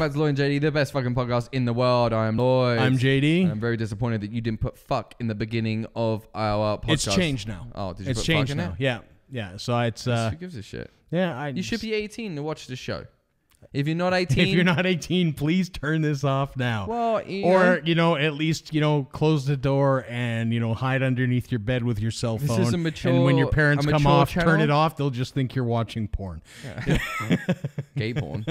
back to Lloyd and JD, the best fucking podcast in the world. I am Lloyd. I'm JD. And I'm very disappointed that you didn't put fuck in the beginning of our podcast. It's changed now. Oh, did you it's put changed fuck in now. it? Yeah. Yeah. So it's Who gives a shit? yeah, you should be 18 to watch the show. If you're not 18, if you're not 18, please turn this off now. Well, or at least close the door and hide underneath your bed with your cell phone. This is a mature, and when your parents come off, channel? turn it off. They'll just think you're watching porn. Yeah. Gay porn.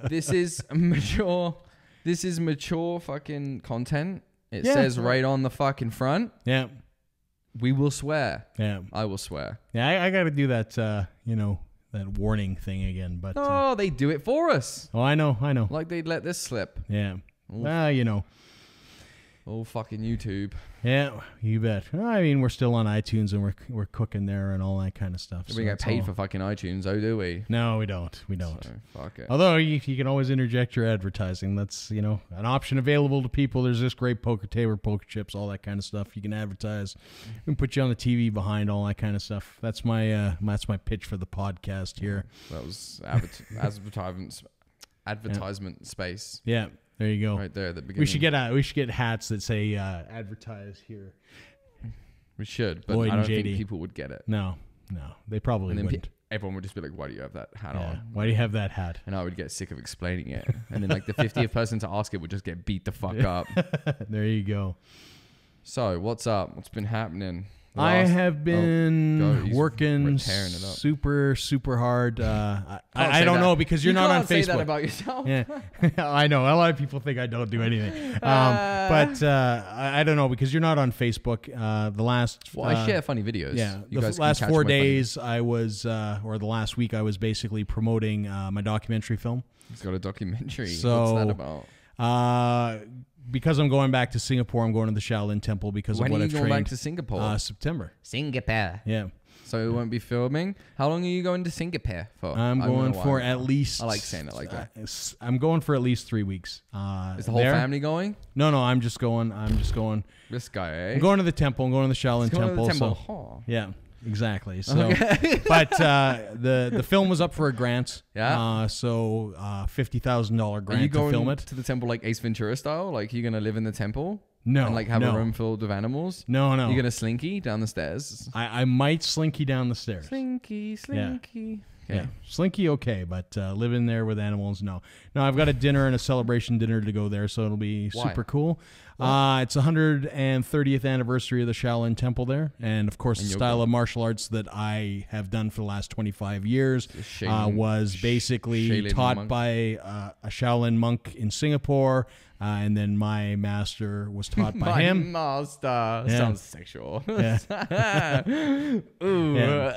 This is mature. This is mature fucking content. It says right on the fucking front. Yeah. We will swear. Yeah. I will swear. Yeah, I got to do that. That warning thing again, but no, they do it for us. Oh, I know. Like they'd let this slip. Yeah. Oh, fucking YouTube. Yeah, you bet. I mean, we're still on iTunes and we're cooking there and all that kind of stuff. We get paid for fucking iTunes, oh, do we? No, we don't. We don't. So, fuck it. Although you can always interject your advertising. That's an option available to people. There's this great poker table, poker chips, all that kind of stuff. You can advertise. We can put you on the TV behind all that kind of stuff. That's my pitch for the podcast here. That was advertisement space. Yeah. There you go. Right there at the beginning. We should get hats that say advertise here. We should, but Lloyd I don't and JD. think people would get it. No, they probably wouldn't. Everyone would just be like, "Why do you have that hat on? Why do you have that hat?" And I would get sick of explaining it. And then like the 50th person to ask it would just get beat the fuck up. There you go. So what's up? What's been happening? I have been working super hard. I don't know because you're not on Facebook. You can't say that about yourself. Yeah, I know. A lot of people think I don't do anything. But I don't know because you're not on Facebook. I share funny videos. Yeah, the last 4 days I was, or the last week I was basically promoting my documentary film. He's got a documentary. So, what's that about? Because I'm going back to Singapore, I'm going to the Shaolin Temple because of what I've trained. When are you going back to Singapore? September. Singapore. Yeah. So we won't be filming. How long are you going to Singapore for? I'm going for at least... I like saying it like that. I'm going for at least 3 weeks. Is the whole family going? No, I'm just going. This guy, eh? I'm going to the temple. I'm going to the Shaolin Temple. So, yeah. Exactly. So, but the film was up for a grant. Yeah. So $50,000 grant Are you going to film it. To the temple like Ace Ventura style? Like you're gonna live in the temple? No. And like have a room filled with animals? No. You're gonna slinky down the stairs? I might slinky down the stairs. Slinky. Yeah, slinky okay, but living there with animals, no. No, I've got a dinner and a celebration dinner to go there, so it'll be super cool. It's 130th anniversary of the Shaolin Temple there, and of course the style of martial arts that I have done for the last 25 years was basically taught by a Shaolin monk in Singapore, and then my master was taught by him. My master sounds sexual. Yeah. Ooh. Yeah.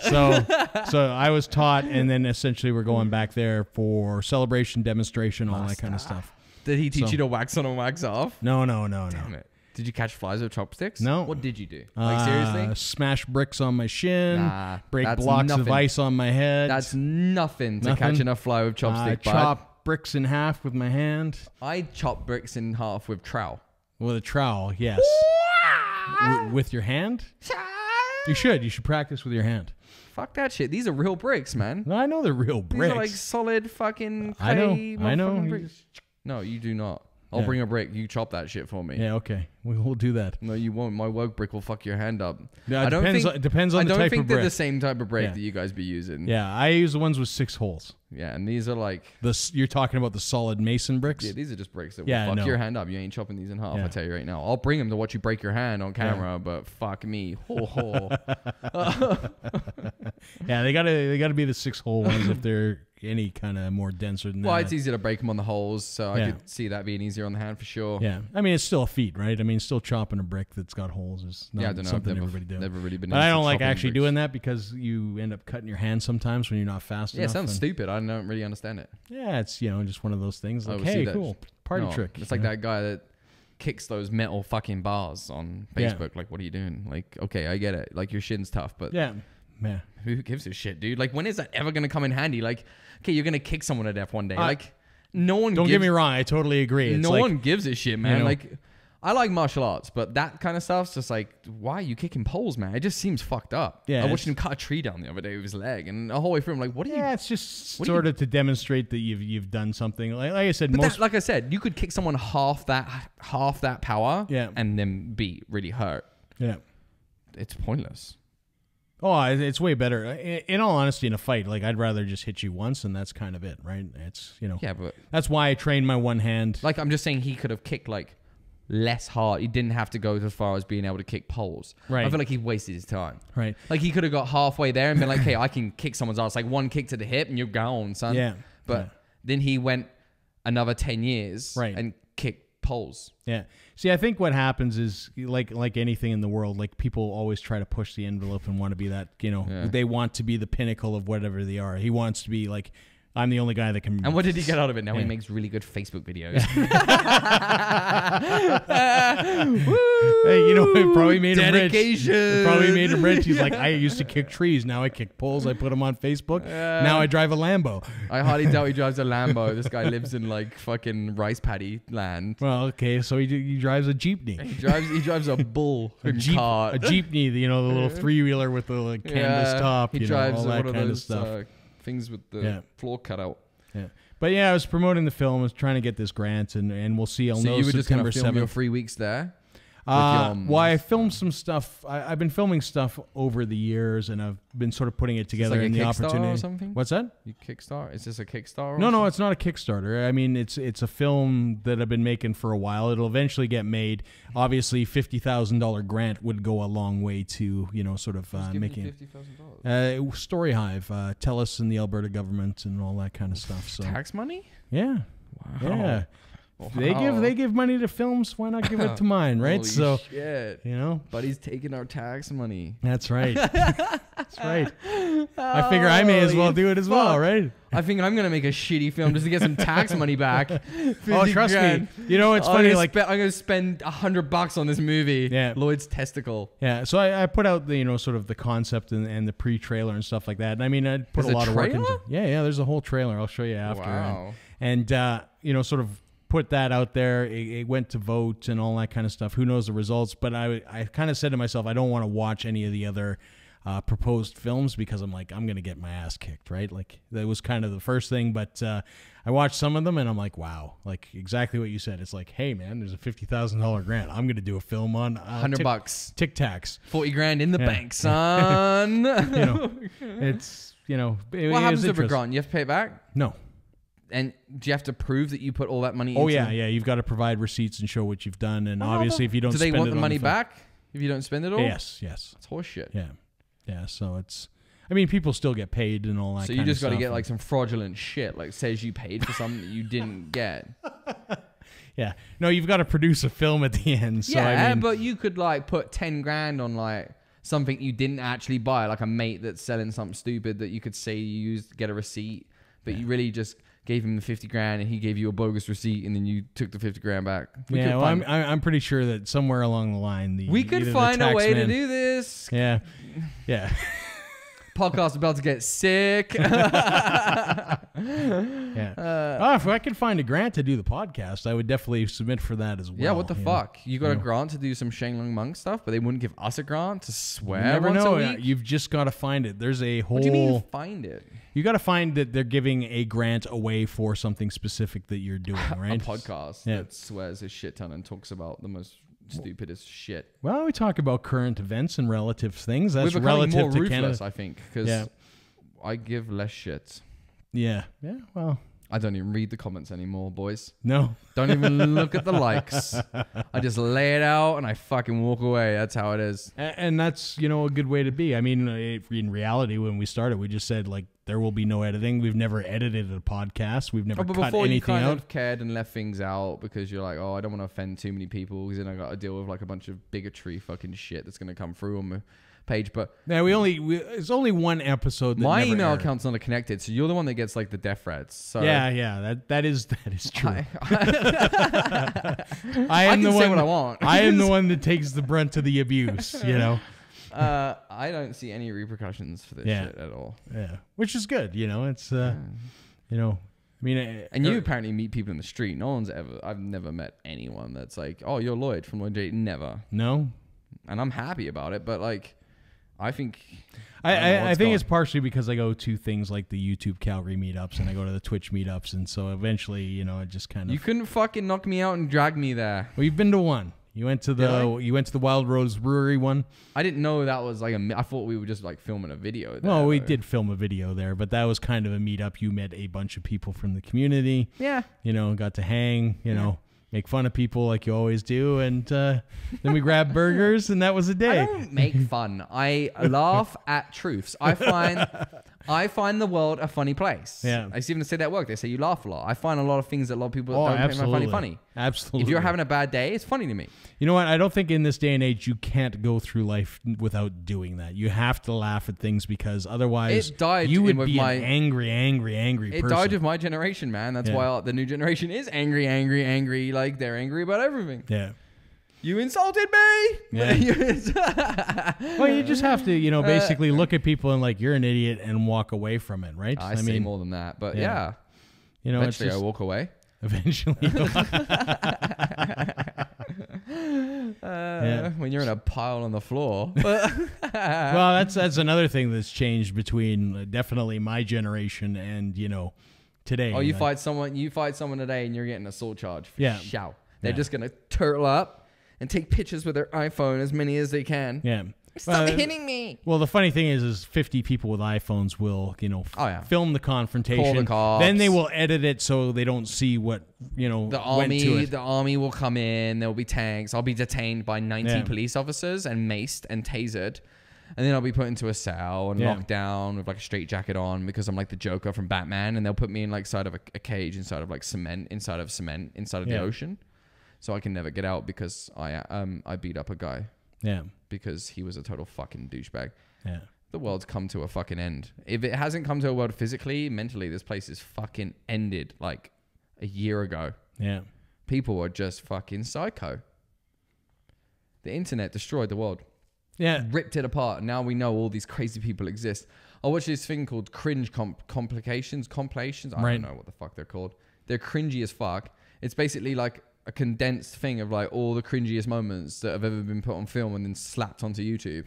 So I was taught, and then essentially we're going back there for celebration, demonstration, all that kind of stuff. Did he teach you to wax on and wax off? No. Damn it. Did you catch flies with chopsticks? No. What did you do? Like seriously? Smash bricks on my shin, break blocks nothing. of ice on my head. That's nothing to catching a fly with chopstick. Chop bricks in half with my hand. I chop bricks in half with trowel. With a trowel, yes. With your hand? You should practice with your hand. Fuck that shit. These are real bricks, man. No, I know they're real bricks. These are like solid fucking clay. I know. Bricks. No, you do not. I'll bring a brick. You chop that shit for me. Yeah, okay. We'll do that. No, you won't. My work brick will fuck your hand up. Yeah, it depends on the type of brick. I don't think they're the same type of brick that you guys be using. Yeah, I use the ones with 6 holes. Yeah, and these are like... You're talking about the solid mason bricks? Yeah, these are just bricks that will fuck your hand up. You ain't chopping these in half, I tell you right now. I'll bring them to watch you break your hand on camera, but fuck me. Ho, ho. Yeah, they gotta be the 6-hole ones if they're any kind of more denser than that. Well, it's easier to break them on the holes, so I could see that being easier on the hand for sure. Yeah, I mean, it's still a feat, right? I mean, still chopping a brick that's got holes is not I don't know. something everybody does. Never really been. But I don't like actually doing that because you end up cutting your hand sometimes when you're not fast enough. Yeah, it sounds stupid. I don't really understand it. Yeah, it's just one of those things. Like, hey, cool, party trick. It's like that guy that kicks those metal fucking bars on Facebook. Like, what are you doing? Like, okay, I get it. Like, your shin's tough, but yeah. Who gives a shit, dude? Like, when is that ever going to come in handy? Like, okay, you're going to kick someone to death one day. Like, no one Don't get me wrong. I totally agree. It's no one gives a shit, man. Like, I like martial arts, but that kind of stuff's just like, why are you kicking poles, man? It just seems fucked up. Yeah, I watched him cut a tree down the other day with his leg, and the whole way through, I'm like, what are you? Yeah, it's just sort of to demonstrate that you've done something. Like I said, like I said, you could kick someone half that power, and then be really hurt. Yeah, it's pointless. Oh, it's way better. In all honesty, in a fight, like I'd rather just hit you once, and that's kind of it, right? It's Yeah, but that's why I train my one hand. Like I'm just saying, he could have kicked like less hard. He didn't have to go as far as being able to kick poles. Right. I feel like he wasted his time. Right. Like he could have got halfway there and been like, "Hey, I can kick someone's ass." Like one kick to the hip, and you're gone, son. Yeah. But then he went another 10 years, and kicked poles. Yeah. See, I think what happens is like anything in the world, like people always try to push the envelope and want to be that, they want to be the pinnacle of whatever they are. He wants to be like, I'm the only guy that can. And what did he get out of it? Now he makes really good Facebook videos. Hey, it probably made him rich. Dedication. It probably made him rich. He's like, I used to kick trees. Now I kick poles. I put them on Facebook. Now I drive a Lambo. I highly doubt he drives a Lambo. This guy lives in like fucking rice paddy land. Well, okay, so he drives a jeepney. He drives a bull cart. A jeepney. The little 3-wheeler with the canvas top. He drives all that one kind of of those stuff. Things with the floor cut out. Yeah. But yeah, I was promoting the film. I was trying to get this grant, and we'll see. So you were just going to film your 3 weeks there? Well, I filmed some stuff. I've been filming stuff over the years, and I've been sort of putting it together in the opportunity. Or something? What's that? You Kickstart? Is this a Kickstarter? No, it's not a Kickstarter. I mean, it's a film that I've been making for a while. It'll eventually get made. Obviously, $50,000 grant would go a long way to sort of making $50,000. Story Hive, TELUS and the Alberta government and all that kind of stuff. So tax money? Yeah. Wow. Yeah. Wow. They give money to films. Why not give it to mine, right? Holy so shit. Buddy's taking our tax money. That's right. That's right. I figure I may as well do it as well, right? I think I'm gonna make a shitty film just to get some tax money back. Oh, trust me. It's funny. I'm gonna spend $100 on this movie. Yeah, Lloyd's testicle. Yeah. So I put out the sort of the concept and the pre-trailer and stuff like that. And I mean, I put a lot of work into. Yeah. There's a whole trailer. I'll show you after. Wow. And sort of put that out there. It went to vote and all that kind of stuff. Who knows the results? But I kind of said to myself, I don't want to watch any of the other proposed films because I'm like, I'm going to get my ass kicked, right? Like that was kind of the first thing. But I watched some of them and I'm like, wow, like exactly what you said. It's like, hey man, there's a $50,000 grant. I'm going to do a film on $100. Tic Tacs. 40 grand in the bank, son. It's, what happens if a grant? You have to pay it back? No. And do you have to prove that you put all that money into it? Yeah. You've got to provide receipts and show what you've done. And obviously, if you don't spend it on do they want the money back if you don't spend it all? Yes. It's horseshit. Yeah. So it's, I mean, people still get paid and all that so you just got to get like some fraudulent shit, like says you paid for something that you didn't get. Yeah. No, you've got to produce a film at the end. So, but you could like put 10 grand on like something you didn't actually buy, like a mate that's selling something stupid that you could say you used, get a receipt, but you really just gave him the 50 grand and he gave you a bogus receipt and then you took the 50 grand back. I'm pretty sure that somewhere along the line we could find a way to do this. Yeah. Podcast about to get sick. If I could find a grant to do the podcast, I would definitely submit for that as well. Yeah, what the fuck? You got a grant to do some Shaolin Monk stuff, but they wouldn't give us a grant to swear. You never know. A week? You've just got to find it. There's a whole. What do you mean find it? You got to find that they're giving a grant away for something specific that you're doing, right? A podcast that swears a shit ton and talks about the most stupidest shit. Well, we talk about current events and relative things. That's We're relative more to ruthless, Canada. I think, because I give less shits. Yeah. Well, I don't even read the comments anymore, boys. No. Don't even look at the likes. I just lay it out and I fucking walk away. That's how it is. And that's, a good way to be. I mean, in reality, when we started, we just said, like, there will be no editing. We've never edited a podcast. We've never cut anything out. But before you kind of cared and left things out because you're like, oh, I don't want to offend too many people because then I got to deal with like a bunch of bigotry fucking shit that's going to come through on my page. But yeah, it's only one episode that my email aired. account's not connected, so you're the one that gets like the death threats. So that is true. I am the one. Say what I want. I am the one that takes the brunt of the abuse. I don't see any repercussions for this shit at all. Yeah, which is good. It's I mean, and you apparently meet people in the street. No one's ever. I've never met anyone that's like, "Oh, you're Lloyd from Lloyd J." Never. No. And I'm happy about it, but like, I think. I think it's partially because I go to things like the YouTube Calgary meetups and I go to the Twitch meetups, and so eventually, you know, it just kind of. You couldn't fucking knock me out and drag me there. Well, you've been to one. You went to the Wild Rose Brewery one. I didn't know that was like I thought we were just like filming a video there. Well, we did film a video there, but that was kind of a meetup. You met a bunch of people from the community. Yeah. You know, got to hang, you know, make fun of people like you always do, and then we grabbed burgers, and that was a day. I don't make fun. I laugh at truths. I find the world a funny place. Yeah. I see them say that at work. They say you laugh a lot. I find a lot of things that a lot of people don't find funny. Absolutely. If you're having a bad day, it's funny to me. You know what? I don't think in this day and age you can't go through life without doing that. You have to laugh at things because otherwise you would be an angry person. It died with my generation, man. That's why the new generation is angry. Like they're angry about everything. Yeah. You insulted me. Yeah. Well, you just have to, you know, basically look at people and like you're an idiot and walk away from it, right? I say more than that, but yeah. You know, eventually I walk away. Eventually. When you're in a pile on the floor. Well, that's another thing that's changed between definitely my generation and, you know, today. Oh, you fight someone today and you're getting a assault charge for shout. They're just going to turtle up and take pictures with their iPhone, as many as they can. Yeah. Stop hitting me. Well, the funny thing is 50 people with iPhones will, you know, film the confrontation. Call the cops. Then they will edit it so they don't see what, you know, the army will come in. There will be tanks. I'll be detained by 90 police officers and maced and tasered. And then I'll be put into a cell and locked down with like a straitjacket on because I'm like the Joker from Batman. And they'll put me in like side of a cage inside of like cement, inside of the ocean. So I can never get out because I beat up a guy. Yeah. Because he was a total fucking douchebag. Yeah. The world's come to a fucking end. If it hasn't come to a world physically, mentally, this place is fucking ended like a year ago. Yeah. People are just fucking psycho. The internet destroyed the world. Yeah. Ripped it apart. Now we know all these crazy people exist. I watched this thing called cringe compilations. I don't know what the fuck they're called. They're cringy as fuck. It's basically like a condensed thing of like all the cringiest moments that have ever been put on film and then slapped onto YouTube.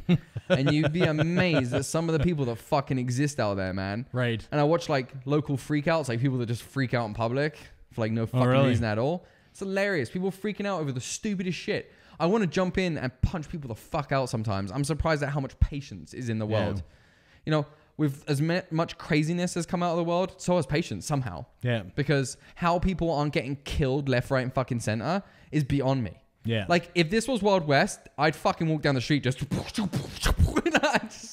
And you'd be amazed at some of the people that fucking exist out there, man. Right. And I watch like local freakouts, like people that just freak out in public for like no fucking reason at all. It's hilarious. People freaking out over the stupidest shit. I want to jump in and punch people the fuck out sometimes. I'm surprised at how much patience is in the world. You know, with as much craziness has come out of the world, so has patience somehow. Yeah. Because how people aren't getting killed left, right, and fucking center is beyond me. Yeah. Like, if this was Wild West, I'd fucking walk down the street just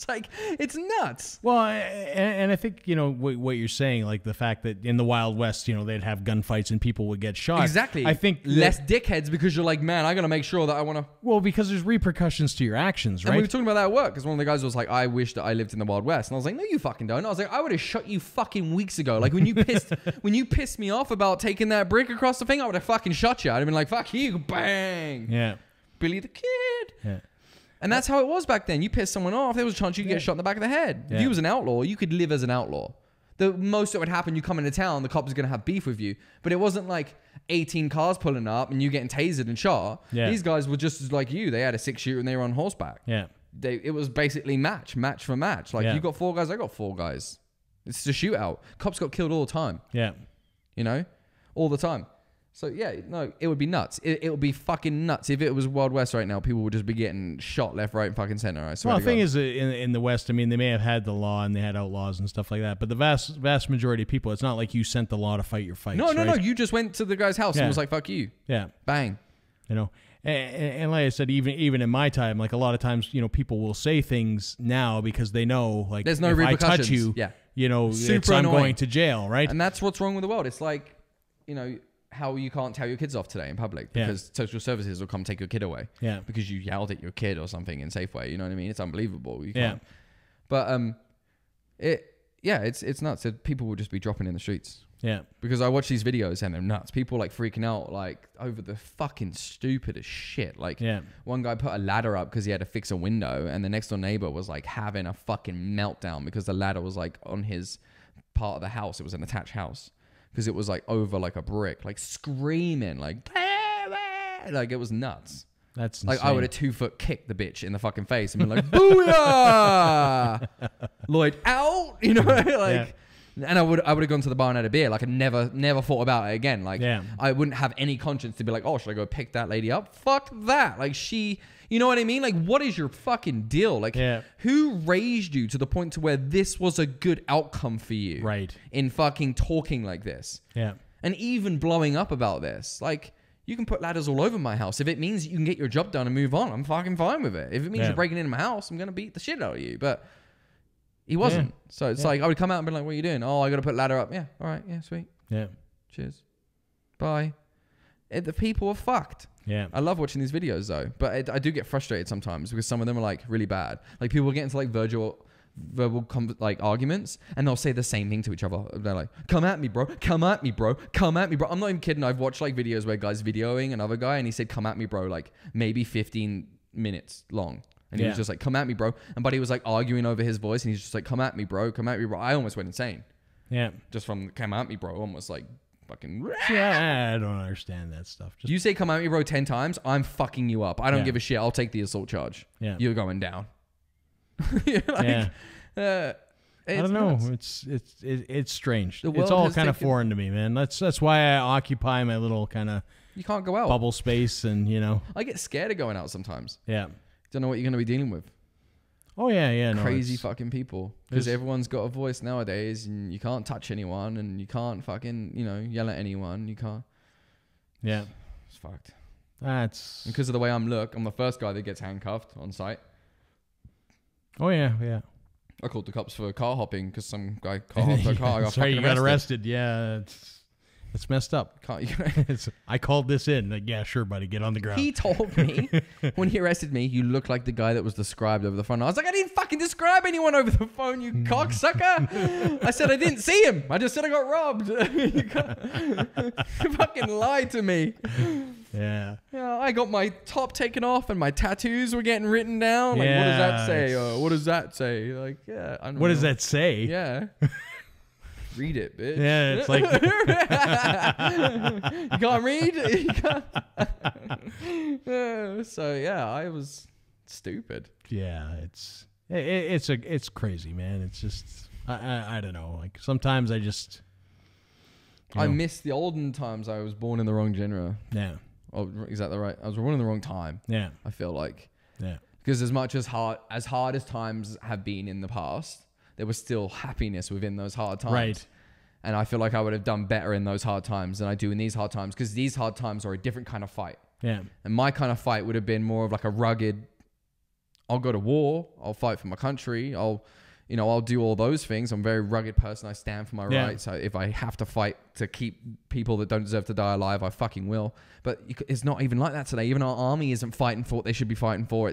like, it's nuts. Well, and I think, you know, what you're saying, like the fact that in the Wild West, you know, they'd have gunfights and people would get shot. Exactly. I think less dickheads because you're like, man, I got to make sure that I want to. Well, because there's repercussions to your actions, right? And we were talking about that at work because one of the guys was like, I wish that I lived in the Wild West. And I was like, no, you fucking don't. I was like, I would have shot you fucking weeks ago. Like when you pissed me off about taking that brick across the thing, I would have fucking shot you. I'd have been like, fuck you, bang. Yeah. Billy the Kid. Yeah. And that's how it was back then. You pissed someone off, there was a chance you could get shot in the back of the head. Yeah. If you was an outlaw, you could live as an outlaw. The most that would happen, you come into town, the cops are going to have beef with you. But it wasn't like 18 cars pulling up and you getting tasered and shot. Yeah. These guys were just like you. They had a 6-shooter and they were on horseback. Yeah. It was basically match for match. Like you got 4 guys, I got 4 guys. It's a shootout. Cops got killed all the time. Yeah. You know? All the time. So, yeah, no, it would be nuts. It would be fucking nuts. If it was Wild West right now, people would just be getting shot left, right, and fucking center. I swear. Well, the thing is, in the West, I mean, they may have had the law and they had outlaws and stuff like that, but the vast majority of people, it's not like you sent the law to fight your fights. No. Right? You just went to the guy's house and was like, fuck you. Yeah. Bang. You know? And like I said, even in my time, like a lot of times, you know, people will say things now because they know, like, there's no if repercussions. I touch you, you know, super I'm annoying. going to jail, right? And that's what's wrong with the world. It's like, you know, how you can't tell your kids off today in public because social services will come take your kid away. Yeah. Because you yelled at your kid or something in Safeway. You know what I mean? It's unbelievable. You can't. But it's nuts. People will just be dropping in the streets. Yeah. Because I watch these videos and they're nuts. People like freaking out like over the fucking stupidest shit. Like one guy put a ladder up because he had to fix a window and the next door neighbor was like having a fucking meltdown because the ladder was like on his part of the house. It was an attached house. because it was like over like a brick, like screaming, like it was nuts. That's like insane. I would have 2-foot kicked the bitch in the fucking face and been like, "Booyah, Lloyd out!" You know, like. Yeah. And I would have gone to the bar and had a beer. Like I never thought about it again. Like Yeah. I wouldn't have any conscience to be like, oh, should I go pick that lady up? Fuck that. Like you know what I mean? Like what is your fucking deal? Like who raised you to the point to where this was a good outcome for you? Right. In fucking talking like this. Yeah. And even blowing up about this. Like you can put ladders all over my house. If it means you can get your job done and move on, I'm fucking fine with it. If it means you're breaking into my house, I'm going to beat the shit out of you. But he wasn't. Yeah. So it's like, I would come out and be like, what are you doing? Oh, I got to put ladder up. Yeah. All right. Yeah. Sweet. Yeah. Cheers. Bye. The people are fucked. Yeah. I love watching these videos though. But I do get frustrated sometimes because some of them are like really bad. Like people get into like verbal like arguments and they'll say the same thing to each other. They're like, come at me, bro. Come at me, bro. Come at me, bro. I'm not even kidding. I've watched like videos where guys videoing another guy and he said, come at me, bro. Like maybe 15 minutes long. And he was just like, come at me, bro. And Buddy was like arguing over his voice. And he's just like, come at me, bro. Come at me, bro. I almost went insane. Yeah. Just from come at me, bro. Almost like fucking. Yeah, I don't understand that stuff. You say come at me, bro, 10 times. I'm fucking you up. I don't give a shit. I'll take the assault charge. Yeah. You're going down. I don't know. Nuts. It's strange. It's all kind of foreign to me, man. That's why I occupy my little kind of you can't go out bubble space, and you know I get scared of going out sometimes. Yeah. Don't know what you're going to be dealing with. Oh yeah. Crazy fucking people. Because everyone's got a voice nowadays, and you can't touch anyone, and you can't fucking yell at anyone. You can't. Yeah. It's fucked. That's because of the way I'm the first guy that gets handcuffed on site. Oh yeah. I called the cops for car hopping because some guy car hopped a car. That's right, you got arrested. Yeah, it's messed up. I called this in. Like, yeah, sure, buddy, get on the ground. He told me when he arrested me, you look like the guy that was described over the phone. I was like, I didn't fucking describe anyone over the phone, you cocksucker. I said I didn't see him. I just said I got robbed. You fucking lied to me. Yeah. Yeah, I got my top taken off and my tattoos were getting written down. Like, what does that say? What does that say? Like, yeah. I don't know. What does that say? Yeah. Read it, bitch. Yeah, it's like you can't read. You can't. So yeah, I was stupid. Yeah, it's crazy, man. It's just I don't know. Like sometimes I just I miss the olden times. I was born in the wrong genre. Yeah. Oh, is that the right? I was born in the wrong time. Yeah. I feel like. Yeah. Because as much as hard as times have been in the past, there was still happiness within those hard times. Right. And I feel like I would have done better in those hard times than I do in these hard times because these hard times are a different kind of fight. Yeah. And my kind of fight would have been more of like a rugged, I'll go to war, I'll fight for my country, I'll do all those things. I'm a very rugged person. I stand for my rights. So if I have to fight to keep people that don't deserve to die alive, I fucking will. But it's not even like that today. Even our army isn't fighting for what they should be fighting for.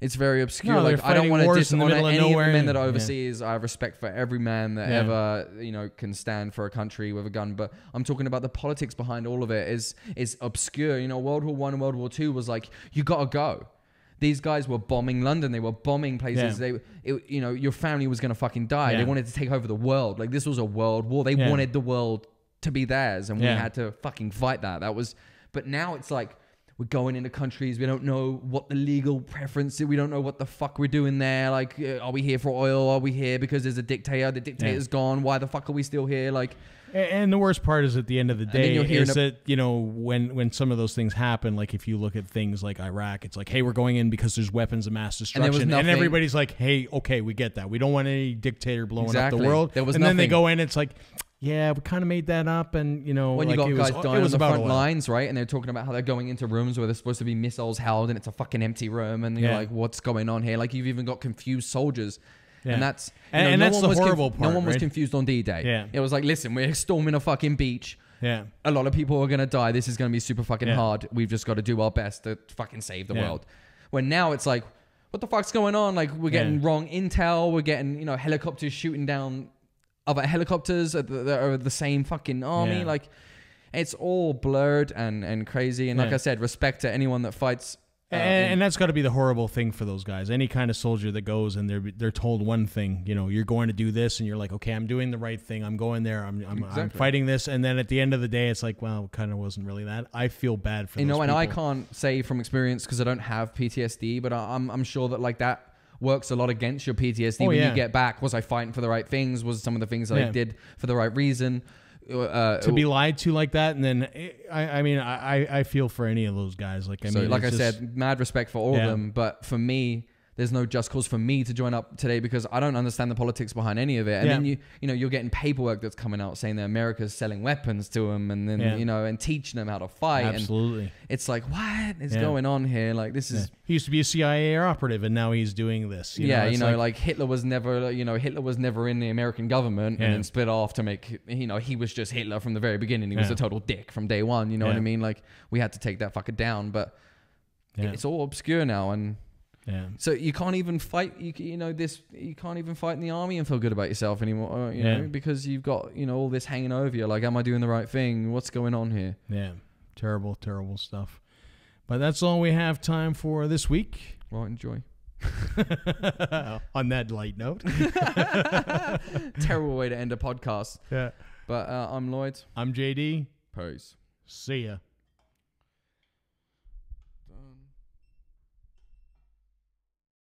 It's very obscure. No, like I don't want to dishonor any of the men that are Yeah. overseas. I have respect for every man that ever can stand for a country with a gun. But I'm talking about the politics behind all of it is obscure. World War I and World War II was like you gotta go. These guys were bombing London. They were bombing places. Yeah. Your family was gonna fucking die. Yeah. They wanted to take over the world. Like this was a world war. They wanted the world to be theirs, and we had to fucking fight that. But now it's like. We're going into countries. We don't know what the legal preference is. We don't know what the fuck we're doing there. Like, are we here for oil? Are we here because there's a dictator? The dictator's gone. Why the fuck are we still here? Like, and the worst part is at the end of the day is that, when some of those things happen, like if you look at things like Iraq, it's like, hey, we're going in because there's weapons of mass destruction. And everybody's like, hey, okay, we get that. We don't want any dictator blowing up the world. Then they go in, it's like, yeah, we kind of made that up, and when you got guys dying on the front lines, right? And they're talking about how they're going into rooms where there's supposed to be missiles held, and it's a fucking empty room, and you're like, what's going on here? Like you've even got confused soldiers, and that's that's the horrible part. No one was confused on D-Day. Yeah, it was like, listen, we're storming a fucking beach. Yeah, a lot of people are gonna die. This is gonna be super fucking hard. We've just got to do our best to fucking save the world. When now it's like, what the fuck's going on? Like we're getting wrong intel. We're getting helicopters shooting down other helicopters that are the same fucking army. Like it's all blurred and crazy. And like I said, respect to anyone that fights And that's got to be the horrible thing for those guys. Any kind of soldier that goes and they're told one thing, you know, you're going to do this, and you're like, okay, I'm doing the right thing. I'm going there. I'm fighting this, and then at the end of the day, it's like, well, it kind of wasn't really that. I feel bad for those people. And I can't say from experience because I don't have PTSD, but I'm sure that like that works a lot against your PTSD when you get back. Was I fighting for the right things? Was some of the things that I did for the right reason? To be lied to like that, and then I feel for any of those guys. Like I said, mad respect for all of them, but for me, there's no just cause for me to join up today because I don't understand the politics behind any of it. And then you're getting paperwork that's coming out saying that America's selling weapons to them, and then and teaching them how to fight. Absolutely, and it's like, what is going on here? Like this is. He used to be a CIA operative, and now he's doing this. Like Hitler was never, Hitler was never in the American government, and then split off to make, he was just Hitler from the very beginning. He was a total dick from day one. You know what I mean? Like we had to take that fucker down, but it's all obscure now, and. Yeah. So you can't even fight. You can't even fight in the army and feel good about yourself anymore. You know, because you've got all this hanging over you. Like, am I doing the right thing? What's going on here? Yeah, terrible, terrible stuff. But that's all we have time for this week. Well, enjoy. On that light note. Terrible way to end a podcast. Yeah. But I'm Lloyd. I'm JD. Peace. See ya.